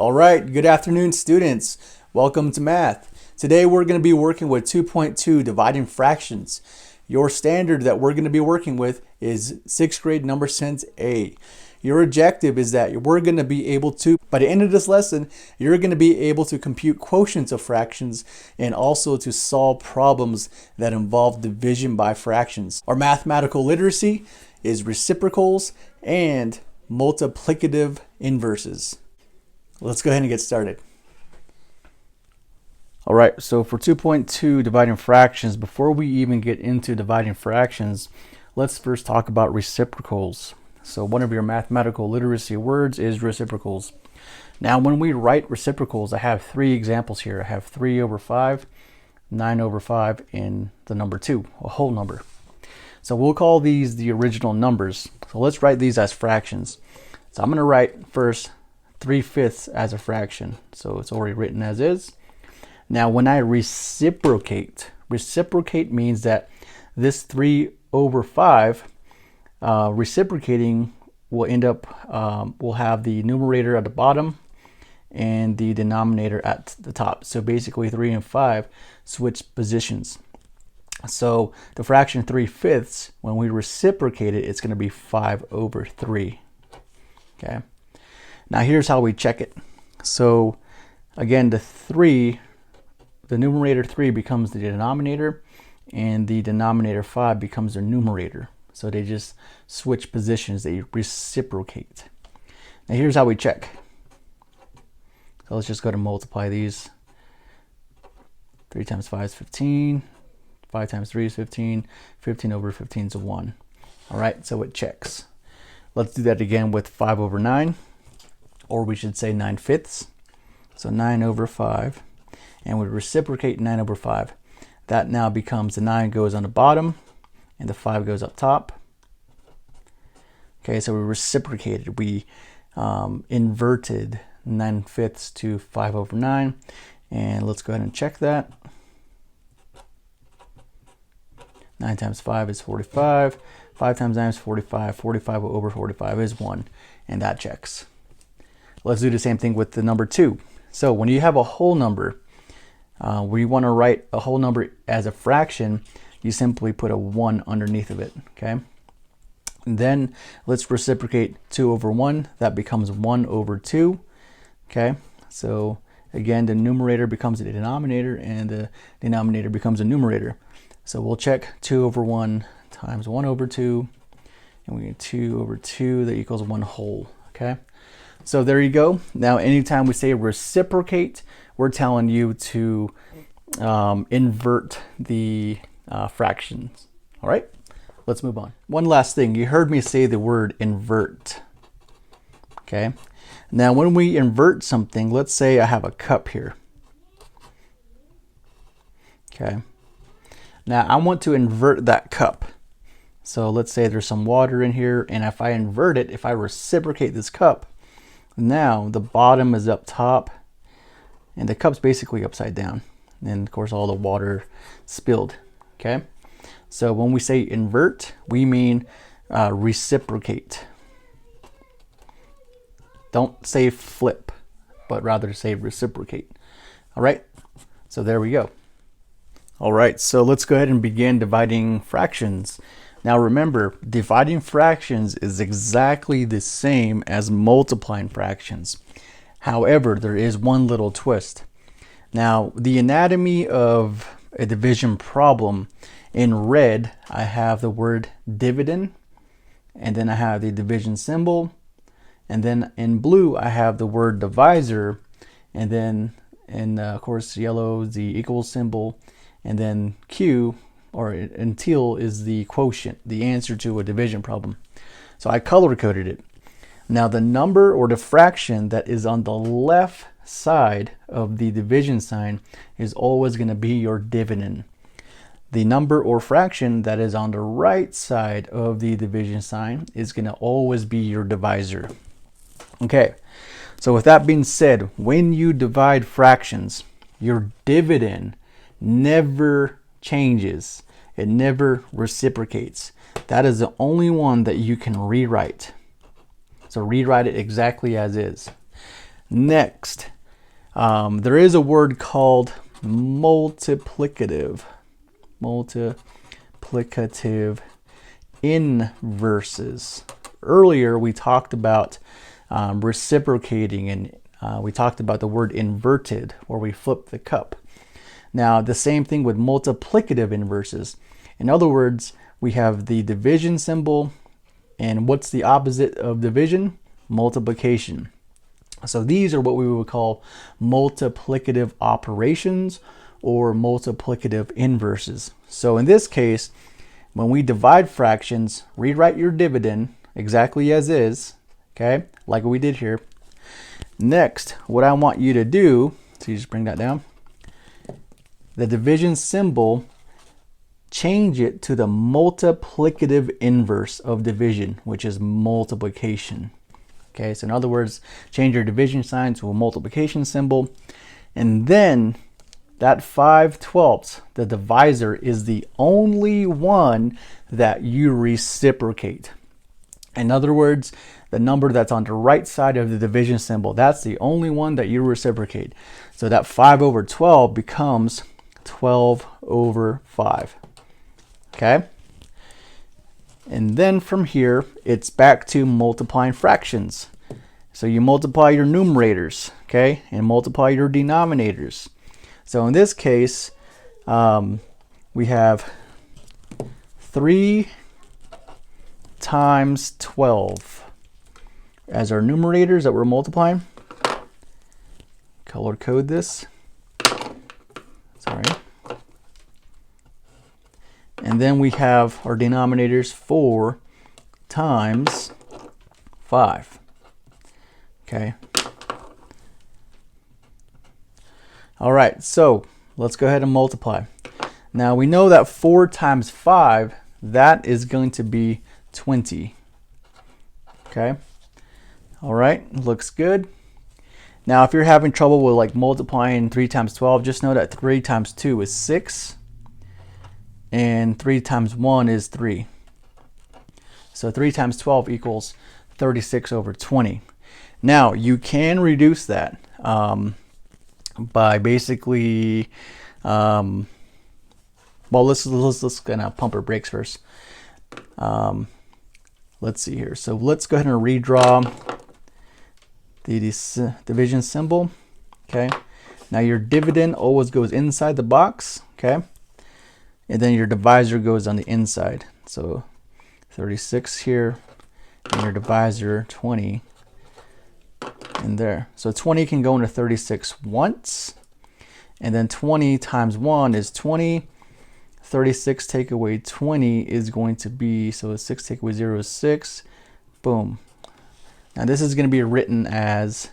All right, good afternoon, students. Welcome to math. Today we're going to be working with 2.2 dividing fractions. Your standard that we're going to be working with is 6th grade number sense A. Your objective is that we're going to be able to, by the end of this lesson, you're going to be able to compute quotients of fractions and also to solve problems that involve division by fractions. Our mathematical literacy is reciprocals and multiplicative inverses. Let's go ahead and get started. All right, so for 2.2 dividing fractions, before we even get into dividing fractions, let's first talk about reciprocals. So one of your mathematical literacy words is reciprocals. Now when we write reciprocals, I have three examples here. I have 3 over 5, 9 over 5, and the number 2, a whole number. So we'll call these the original numbers. So let's write these as fractions. So I'm going to write first 3/5 as a fraction. So it's already written as is. Now when I reciprocate means that this 3 over 5 reciprocating will end up, we'll have the numerator at the bottom and the denominator at the top. So basically 3 and 5 switch positions. So the fraction 3/5, when we reciprocate it, it's going to be 5 over 3. Okay. Now here's how we check it. So again, the numerator 3 becomes the denominator, and the denominator 5 becomes the numerator. So they just switch positions, they reciprocate. Now here's how we check. So let's just go to multiply these. 3 times 5 is 15. 5 times 3 is 15. 15 over 15 is 1. All right, so it checks. Let's do that again with 5 over 9. Or we should say 9/5. So 9 over 5. And we reciprocate 9 over 5. That now becomes the 9 goes on the bottom and the 5 goes up top. Okay, so we reciprocated. We inverted 9/5 to 5 over 9. And let's go ahead and check that. 9 times 5 is 45. 5 times 9 is 45. 45 over 45 is 1. And that checks. Let's do the same thing with the number 2. So when you have a whole number, where you want to write a whole number as a fraction, you simply put a 1 underneath of it, okay? And then let's reciprocate 2 over 1. That becomes 1 over 2, okay? So again, the numerator becomes the denominator and the denominator becomes a numerator. So we'll check 2 over 1 times 1 over 2, and we get 2 over 2 that equals 1 whole, okay? So there you go. Now anytime we say reciprocate, we're telling you to invert the fractions. All right, let's move on. One last thing, you heard me say the word invert. Okay, now when we invert something, let's say I have a cup here. Okay, now I want to invert that cup. So let's say there's some water in here, and if I invert it, if I reciprocate this cup, now the bottom is up top and the cup's basically upside down, and of course all the water spilled. Okay, so when we say invert, we mean reciprocate. Don't say flip, but rather say reciprocate. All right, so there we go. All right, so let's go ahead and begin dividing fractions. Now remember, dividing fractions is exactly the same as multiplying fractions. However, there is one little twist. Now, the anatomy of a division problem, in red, I have the word dividend, and then I have the division symbol, and then in blue, I have the word divisor, and then in, of course, yellow is the equal symbol, and then Q, or in teal, is the quotient, the answer to a division problem. So I color coded it. Now the number or the fraction that is on the left side of the division sign is always going to be your dividend. The number or fraction that is on the right side of the division sign is going to always be your divisor. Okay, so with that being said, when you divide fractions, your dividend never changes. It never reciprocates. That is the only one that you can rewrite. So rewrite it exactly as is. Next, there is a word called multiplicative inverses. Earlier we talked about reciprocating, and we talked about the word inverted, where we flip the cup. Now the same thing with multiplicative inverses. In other words, we have the division symbol, and what's the opposite of division? Multiplication. So these are what we would call multiplicative operations or multiplicative inverses. So in this case, when we divide fractions, rewrite your dividend exactly as is, okay, like we did here. Next, what I want you to do, so you just bring that down, the division symbol, change it to the multiplicative inverse of division, which is multiplication. Okay, so in other words, change your division sign to a multiplication symbol, and then that 5/12, the divisor, is the only one that you reciprocate. In other words, the number that's on the right side of the division symbol, that's the only one that you reciprocate. So that 5/12 becomes 12/5. Okay? And then from here, it's back to multiplying fractions. So you multiply your numerators, okay, and multiply your denominators. So in this case, we have 3 times 12 as our numerators that we're multiplying. Color code this. Sorry. And then we have our denominators 4 times 5. Okay. All right, so let's go ahead and multiply. Now we know that 4 times 5, that is going to be 20. Okay. All right, looks good. Now if you're having trouble with like multiplying 3 times 12, just know that 3 times 2 is 6. And 3 times 1 is 3. So 3 times 12 equals 36/20. Now you can reduce that by basically, well, let's kind of pump our brakes first. Let's see here. So let's go ahead and redraw the division symbol. Okay. Now your dividend always goes inside the box. Okay. And then your divisor goes on the inside. So 36 here, and your divisor 20 in there. So 20 can go into 36 once, and then 20 times 1 is 20. 36 take away 20 is going to be, so 6 take away 0 is 6. Boom. Now this is going to be written as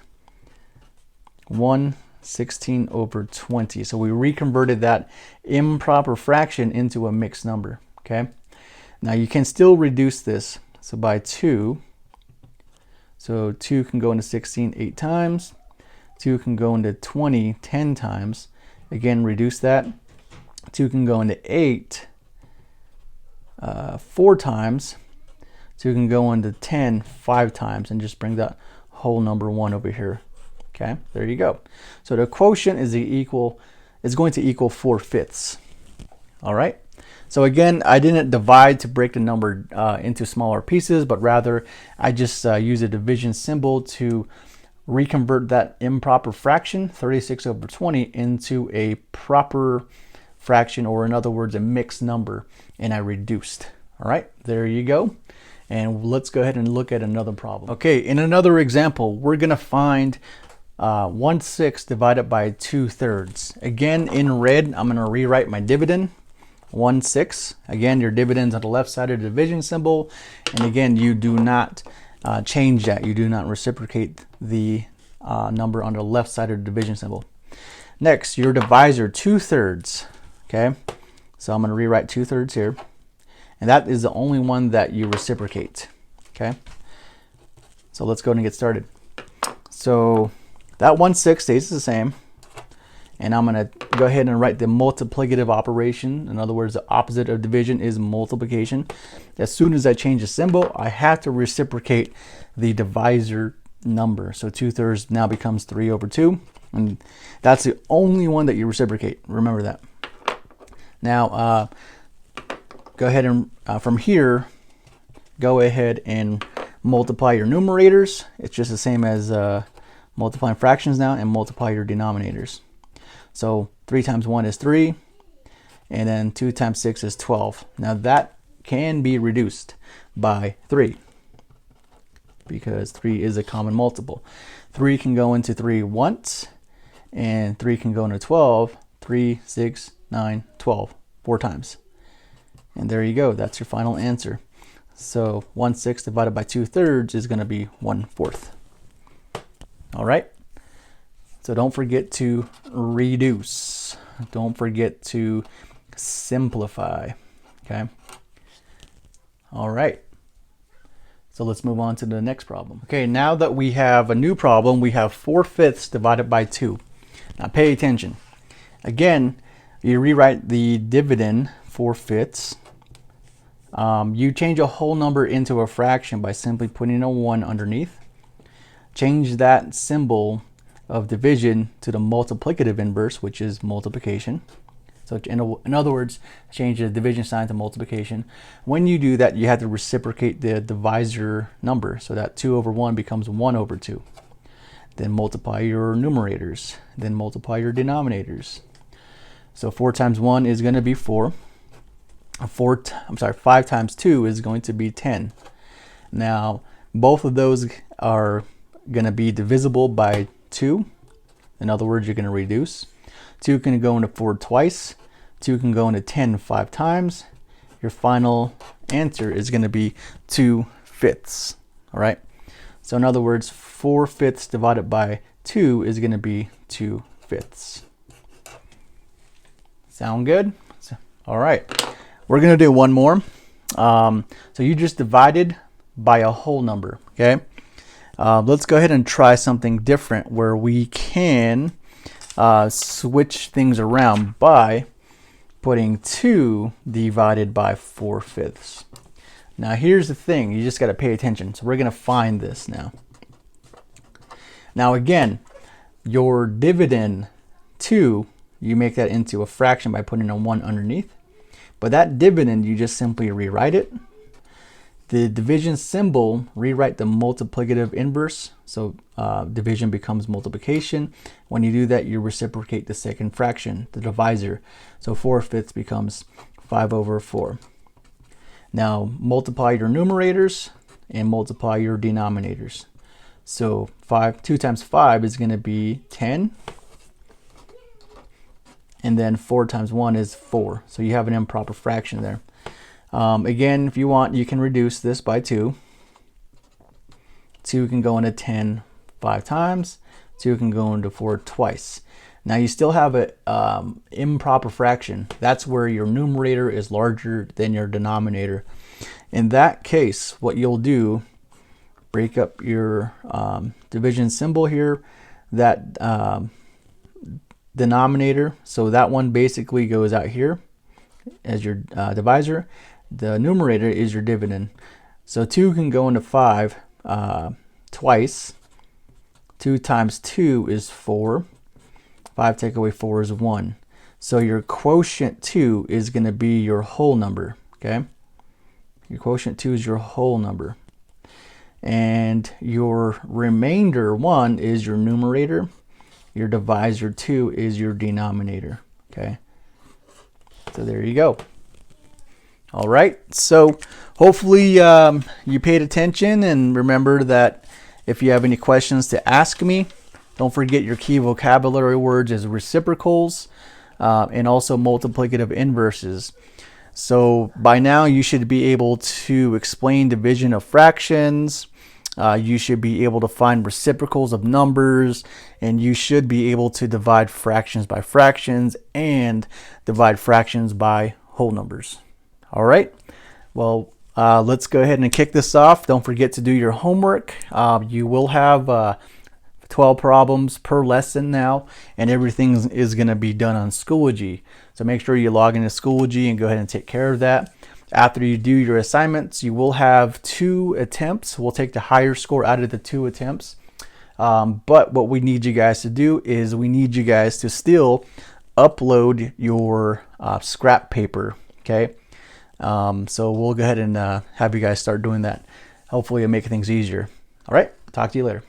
1/16/20. So we reconverted that improper fraction into a mixed number. Okay. Now you can still reduce this. So by 2. So 2 can go into 16 8 times. 2 can go into 20 10 times. Again, reduce that. 2 can go into 8 4 times. 2 can go into 10 5 times, and just bring that whole number 1 over here. Okay, there you go. So the quotient is going to equal 4/5. All right. So again, I didn't divide to break the number into smaller pieces, but rather I just use a division symbol to reconvert that improper fraction, 36/20, into a proper fraction, or in other words, a mixed number, and I reduced. All right, there you go. And let's go ahead and look at another problem. Okay, in another example, we're gonna find 1/6 divided by 2/3. Again, in red, I'm gonna rewrite my dividend. 1/6. Again, your dividend's on the left side of the division symbol, and again, you do not change that. You do not reciprocate the number on the left side of the division symbol. Next, your divisor, 2/3. Okay, so I'm going to rewrite 2/3 here, and that is the only one that you reciprocate. Okay, so let's go ahead and get started. So that 1/6 stays the same, and I'm going to go ahead and write the multiplicative operation. In other words, the opposite of division is multiplication. As soon as I change the symbol, I have to reciprocate the divisor number. So 2/3 now becomes 3/2. And that's the only one that you reciprocate. Remember that. Now, go ahead and from here, go ahead and multiply your numerators. It's just the same as multiplying fractions now, and multiply your denominators. So 3 times 1 is 3, and then 2 times 6 is 12. Now that can be reduced by 3 because 3 is a common multiple. 3 can go into 3 once, and 3 can go into 12. 3, 6, 9, 12, 4 times. And there you go. That's your final answer. So 1/6 divided by 2/3 is going to be 1/4. All right. So don't forget to reduce. Don't forget to simplify. Okay. All right. So let's move on to the next problem. Okay, now that we have a new problem, we have 4/5 divided by 2. Now pay attention. Again, you rewrite the dividend 4/5. You change a whole number into a fraction by simply putting a 1 underneath. Change that symbol of division to the multiplicative inverse, which is multiplication. So in other words, change the division sign to multiplication. When you do that, you have to reciprocate the divisor number, so that 2/1 becomes 1/2. Then multiply your numerators, then multiply your denominators. So 4 times 1 is going to be 4. 5 times 2 is going to be 10. Now, both of those are going to be divisible by 2. In other words, you're going to reduce. 2 can go into 4 twice. 2 can go into 10 5 times. Your final answer is going to be 2/5. All right. So in other words, 4/5 divided by 2 is going to be 2/5. Sound good? All right. We're going to do one more. So you just divided by a whole number. Okay. Let's go ahead and try something different where we can switch things around by putting 2 divided by 4/5. Now here's the thing, you just got to pay attention. So we're going to find this now. Now again, your dividend 2, you make that into a fraction by putting a 1 underneath. But that dividend, you just simply rewrite it. The division symbol, rewrite the multiplicative inverse. So division becomes multiplication. When you do that, you reciprocate the second fraction, the divisor. So 4/5 becomes 5/4. Now multiply your numerators and multiply your denominators. So 2 times 5 is going to be 10. And then 4 times 1 is 4. So you have an improper fraction there. Again, if you want, you can reduce this by 2. 2 can go into 10 5 times. 2 can go into 4 twice. Now you still have an improper fraction. That's where your numerator is larger than your denominator. In that case, what you'll do, break up your division symbol here, that denominator. So that one basically goes out here as your divisor. The numerator is your dividend. So 2 can go into 5 twice. 2 times 2 is 4. 5 take away 4 is 1. So your quotient 2 is going to be your whole number. Okay. Your quotient 2 is your whole number. And your remainder 1 is your numerator. Your divisor 2 is your denominator. Okay. So there you go. All right. So hopefully you paid attention, and remember that if you have any questions to ask me, don't forget your key vocabulary words is reciprocals and also multiplicative inverses. So by now you should be able to explain division of fractions. You should be able to find reciprocals of numbers, and you should be able to divide fractions by fractions and divide fractions by whole numbers. All right. Well, let's go ahead and kick this off. Don't forget to do your homework. You will have 12 problems per lesson now, and everything is going to be done on Schoology. So make sure you log into Schoology and go ahead and take care of that. After you do your assignments, you will have 2 attempts. We'll take the higher score out of the 2 attempts. But what we need you guys to do is we need you guys to still upload your scrap paper, okay? So we'll go ahead and have you guys start doing that. Hopefully it'll make things easier. All right, talk to you later.